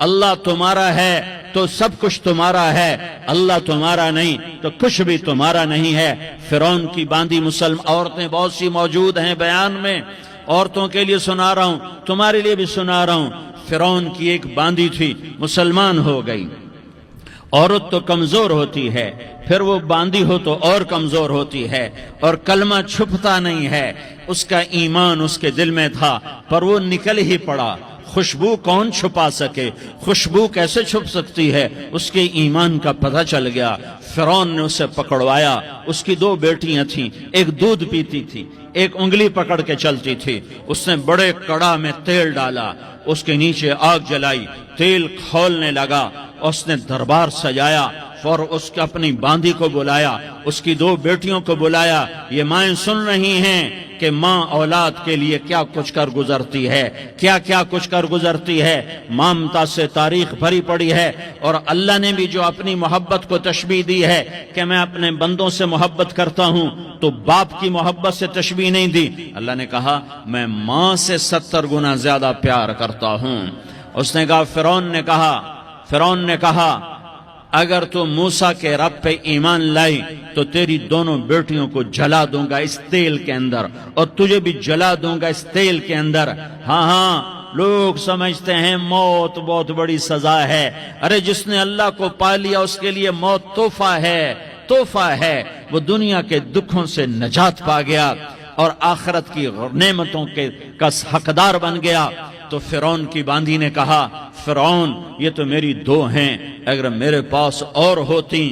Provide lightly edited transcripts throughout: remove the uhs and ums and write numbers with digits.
اللہ تمہارا ہے تو سب کچھ تمہارا ہے، اللہ تمہارا نہیں تو کچھ بھی تمہارا نہیں ہے۔ فرعون کی باندھی مسلم عورتیں بہت سی موجود ہیں بیان میں، عورتوں کے لیے سنا رہا ہوں، تمہارے لیے بھی سنا رہا ہوں۔ فرعون کی ایک باندھی تھی، مسلمان ہو گئی۔ عورت تو کمزور ہوتی ہے، پھر وہ باندھی ہو تو اور کمزور ہوتی ہے، اور کلمہ چھپتا نہیں ہے۔ اس کا ایمان اس کے دل میں تھا، پر وہ نکل ہی پڑا۔ خوشبو کون چھپا سکے؟ خوشبو کیسے چھپ سکتی ہے؟ اس کے ایمان کا پتہ چل گیا۔ فرعون نے اسے پکڑوایا۔ اس کی 2 بیٹیاں تھیں، ایک دودھ پیتی تھی، ایک انگلی پکڑ کے چلتی تھی۔ اس نے بڑے کڑا میں تیل ڈالا، اس کے نیچے آگ جلائی، تیل کھولنے لگا۔ اس نے دربار سجایا اور اس کے اپنی باندھی کو بلایا، اس کی 2 بیٹیوں کو بلایا۔ یہ مائیں سن رہی ہیں کہ ماں اولاد کے لیے کیا کچھ کر گزرتی ہے، کیا کیا کچھ کر گزرتی ہے۔ مامتا سے تاریخ بھری پڑی ہے، اور اللہ نے بھی جو اپنی محبت کو تشبیہ دی ہے کہ میں اپنے بندوں سے محبت کرتا ہوں، تو باپ کی محبت سے تشبیہ نہیں دی۔ اللہ نے کہا میں ماں سے 70 گنا زیادہ پیار کرتا ہوں۔ اس نے کہا فرعون نے کہا اگر تو موسیٰ کے رب پہ ایمان لائی تو تیری دونوں بیٹیوں کو جلا دوں گا اس تیل کے اندر، اور تجھے بھی جلا دوں گا اس تیل کے اندر۔ ہاں لوگ سمجھتے ہیں موت بہت بڑی سزا ہے۔ ارے جس نے اللہ کو پا لیا اس کے لیے موت تحفہ ہے۔ وہ دنیا کے دکھوں سے نجات پا گیا اور آخرت کی نعمتوں کا حقدار بن گیا۔ تو فرعون کی باندھی نے کہا فرعون یہ تو میری 2 ہیں، اگر میرے پاس اور ہوتی،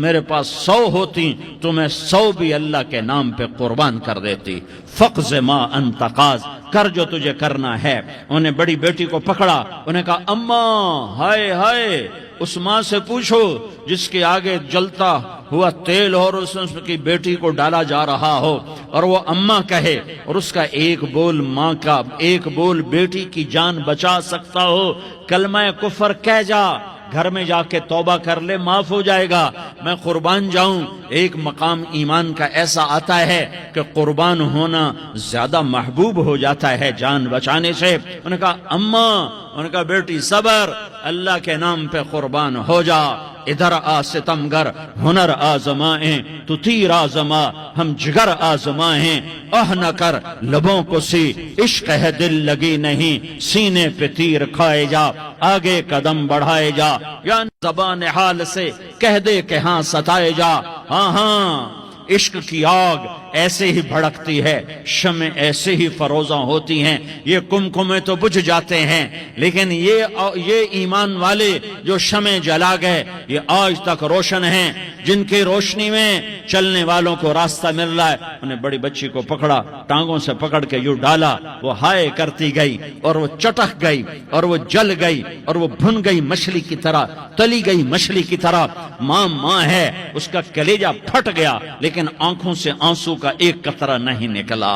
میرے پاس 100 ہوتی تو میں 100 بھی اللہ کے نام پہ قربان کر دیتی۔ فقض ما انت قاض، کر جو تجھے کرنا ہے۔ انہیں بڑی بیٹی کو پکڑا، انہیں کہا اماں ہائے اس ماں سے پوچھو جس کے آگے جلتا ہوا تیل اور اس کی بیٹی کو ڈالا جا رہا ہو، اور وہ اماں کہے، اور اس کا ایک بول ماں کا، ایک بول بیٹی کی جان بچا سکتا ہو۔ کلمہ کفر کہہ جا، گھر میں جا کے توبہ کر لے، معاف ہو جائے گا۔ میں قربان جاؤں۔ ایک مقام ایمان کا ایسا آتا ہے کہ قربان ہونا زیادہ محبوب ہو جاتا ہے جان بچانے سے۔ انہوں نے کہا اماں، انہوں نے کہا بیٹی صبر، اللہ کے نام پہ قربان ہو جا۔ ادھر آ ستمگر، ہنر آزمائیں تو تیر آزما، ہم جگر آزمائیں اہ نہ کر لبوں کو سی، عشق ہے دل لگی نہیں، سینے پہ تیر کھائے جا، آگے قدم بڑھائے جا، یا زبان حال سے کہہ دے کہ ہاں ستائے جا۔ ہاں عشق کی آگ ایسے ہی بھڑکتی ہے، شمع ایسے ہی فروزاں ہوتی ہیں، یہ کمکمے تو بجھ جاتے ہیں، لیکن یہ ایمان والے جو شمع جلا گئے یہ آج تک روشن ہیں، جن کی روشنی میں چلنے والوں کو راستہ مل رہا ہے۔ انہیں بڑی بچی کو پکڑا، ٹانگوں سے پکڑ کے یوں ڈالا، وہ ہائے کرتی گئی اور وہ چٹک گئی اور وہ جل گئی اور وہ بھن گئی مچھلی کی طرح، تلی گئی مچھلی کی طرح۔ ماں ہے، اس کا کلیجہ پھٹ گیا، لیکن آنکھوں سے آنسو کا ایک قطرہ نہیں نکلا۔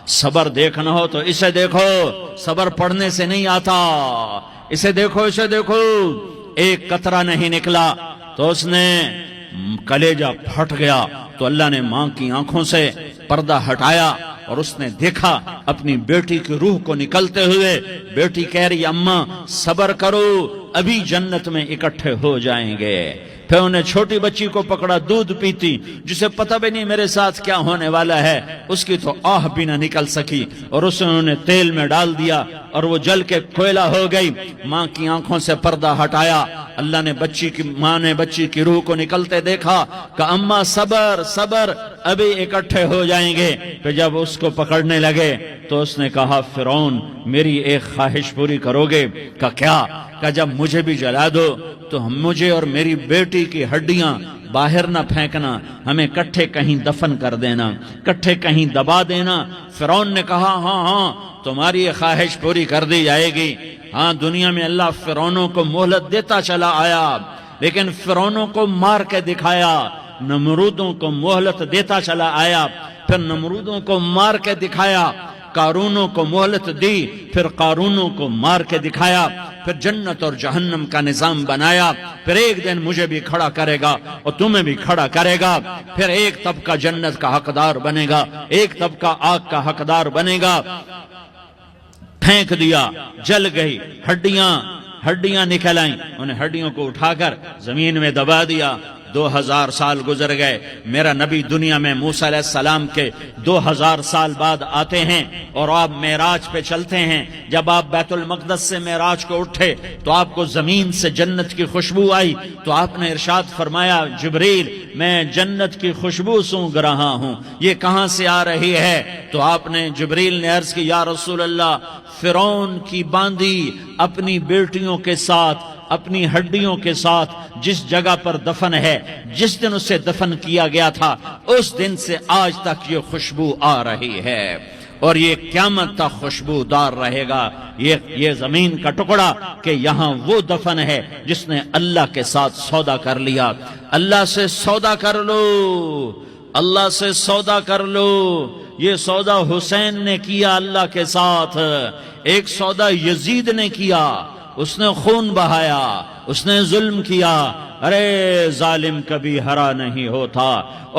صبر دیکھنا ہو تو اسے دیکھو، صبر پڑھنے سے نہیں آتا، اسے دیکھو ایک قطرہ نہیں نکلا تو اس نے کلیجہ پھٹ گیا۔ تو اللہ نے ماں کی آنکھوں سے پردہ ہٹایا اور اس نے دیکھا اپنی بیٹی کی روح کو نکلتے ہوئے۔ بیٹی کہہ رہی اماں صبر کرو، ابھی جنت میں اکٹھے ہو جائیں گے۔ پھر انہیں چھوٹی بچی کو پکڑا، دودھ پیتی، جسے پتہ بھی نہیں میرے ساتھ کیا ہونے والا ہے، اس کی تو آہ بھی نہ نکل سکی، اور اسے انہوں نے تیل میں ڈال دیا اور وہ جل کے کوئلہ ہو گئی۔ ماں کی آنکھوں سے پردہ ہٹایا، اللہ نے ماں نے بچی کی روح کو نکلتے دیکھا کہ اماں صبر ابھی اکٹھے ہو جائیں گے۔ پھر جب اس کو پکڑنے لگے تو اس نے کہا فرعون میری ایک خواہش پوری کرو گے؟ کیا؟ کہ جب مجھے بھی جلا دو تو مجھے اور میری بیٹی کی ہڈیاں باہر نہ پھینکنا، ہمیں کٹھے کہیں دفن کر دینا، کٹھے کہیں دبا دینا۔ فرعون نے کہا ہاں تمہاری یہ خواہش پوری کر دی جائے گی۔ ہاں دنیا میں اللہ فرعونوں کو مہلت دیتا چلا آیا، لیکن فرعونوں کو مار کے دکھایا۔ نمرودوں کو مہلت دیتا چلا آیا، پھر نمرودوں کو مار کے دکھایا۔ قارونوں کو مہلت دی، پھر قارونوں کو مار کے دکھایا۔ پھر جنت اور جہنم کا نظام بنایا۔ پھر ایک دن مجھے بھی کھڑا کرے گا اور تمہیں بھی کھڑا کرے گا۔ پھر ایک طبقہ جنت کا حقدار بنے گا، ایک طبقہ آگ کا حقدار بنے گا۔ پھینک دیا، جل گئی ہڈیاں، ہڈیاں نکل آئیں، انہیں ہڈیوں کو اٹھا کر زمین میں دبا دیا۔ 2000 سال گزر گئے، میرا نبی دنیا میں موسیٰ علیہ السلام کے 2000 سال بعد آتے ہیں اور آپ معراج پہ چلتے ہیں۔ جب آپ بیت المقدس سے معراج کو اٹھے تو آپ کو زمین سے جنت کی خوشبو آئی، تو آپ نے ارشاد فرمایا جبریل میں جنت کی خوشبو سونگ رہا ہوں، یہ کہاں سے آ رہی ہے؟ تو آپ نے جبریل نے عرض کی یا رسول اللہ، فرعون کی باندی اپنی بیٹیوں کے ساتھ، اپنی ہڈیوں کے ساتھ جس جگہ پر دفن ہے، جس دن اسے دفن کیا گیا تھا، اس دن سے آج تک یہ خوشبو آ رہی ہے اور یہ قیامت تک خوشبودار رہے گا۔ یہ زمین کا ٹکڑا کہ یہاں وہ دفن ہے جس نے اللہ کے ساتھ سودا کر لیا۔ اللہ سے سودا کر لو، اللہ سے سودا کر لو۔ یہ سودا حسین نے کیا اللہ کے ساتھ، ایک سودا یزید نے کیا، اس نے خون بہایا، اس نے ظلم کیا۔ ارے ظالم کبھی ہرا نہیں ہوتا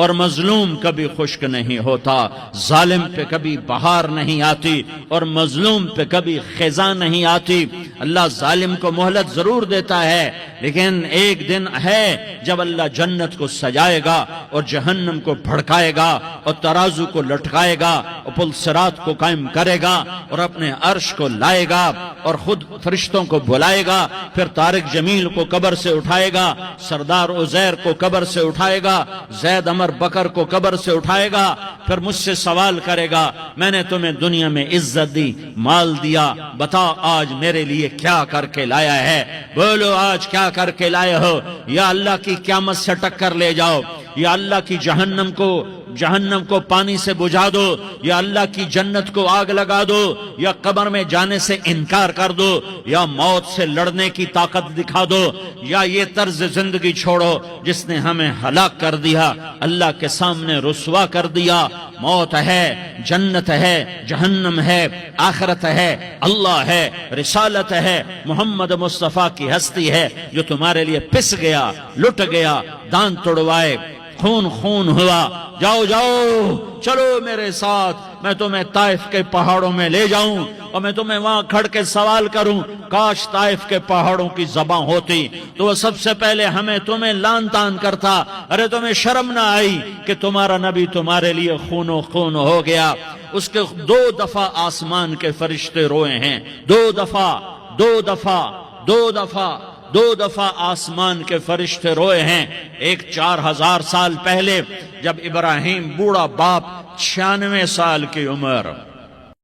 اور مظلوم کبھی خشک نہیں ہوتا، ظالم پہ کبھی بہار نہیں آتی اور مظلوم پہ کبھی خزاں نہیں آتی۔ اللہ ظالم کو مہلت ضرور دیتا ہے، لیکن ایک دن ہے جب اللہ جنت کو سجائے گا اور جہنم کو بھڑکائے گا اور ترازو کو لٹکائے گا اور پل صراط کو قائم کرے گا اور اپنے عرش کو لائے گا اور خود فرشتوں کو بلائے گا، پھر طارق جمیل کو قبر سے اٹھائے گا، سردار عزیر کو قبر سے اٹھائے گا، زید عمر بکر کو قبر سے اٹھائے گا، پھر مجھ سے سوال کرے گا میں نے تمہیں دنیا میں عزت دی، مال دیا، بتا آج میرے لیے کیا کر کے لایا ہے؟ بولو آج کیا کر کے لائے ہو؟ یا اللہ کی قیامت سے ٹکر لے جاؤ، یا اللہ کی جہنم کو پانی سے بجھا دو، یا اللہ کی جنت کو آگ لگا دو، یا قبر میں جانے سے انکار کر دو، یا موت سے لڑنے کی طاقت دکھا دو، یا یہ طرز زندگی چھوڑو جس نے ہمیں ہلاک کر دیا، اللہ کے سامنے رسوا کر دیا۔ موت ہے، جنت ہے، جہنم ہے، آخرت ہے، اللہ ہے، رسالت ہے، محمد مصطفیٰ کی ہستی ہے جو تمہارے لیے پس گیا، لٹ گیا، دان توڑوائے، خون ہوا۔ جاؤ چلو میرے ساتھ، میں تمہیں طائف کے پہاڑوں میں لے جاؤں اور میں تمہیں وہاں کھڑ کے سوال کروں، کاش طائف کے پہاڑوں کی زبان ہوتی تو وہ سب سے پہلے تمہیں لان تان کرتا۔ ارے تمہیں شرم نہ آئی کہ تمہارا نبی تمہارے لیے خون ہو گیا؟ اس کے 2 دفعہ آسمان کے فرشتے روئے ہیں، 2 دفعہ آسمان کے فرشتے روئے ہیں۔ ایک 4000 سال پہلے جب ابراہیم بوڑھا باپ 96 سال کی عمر،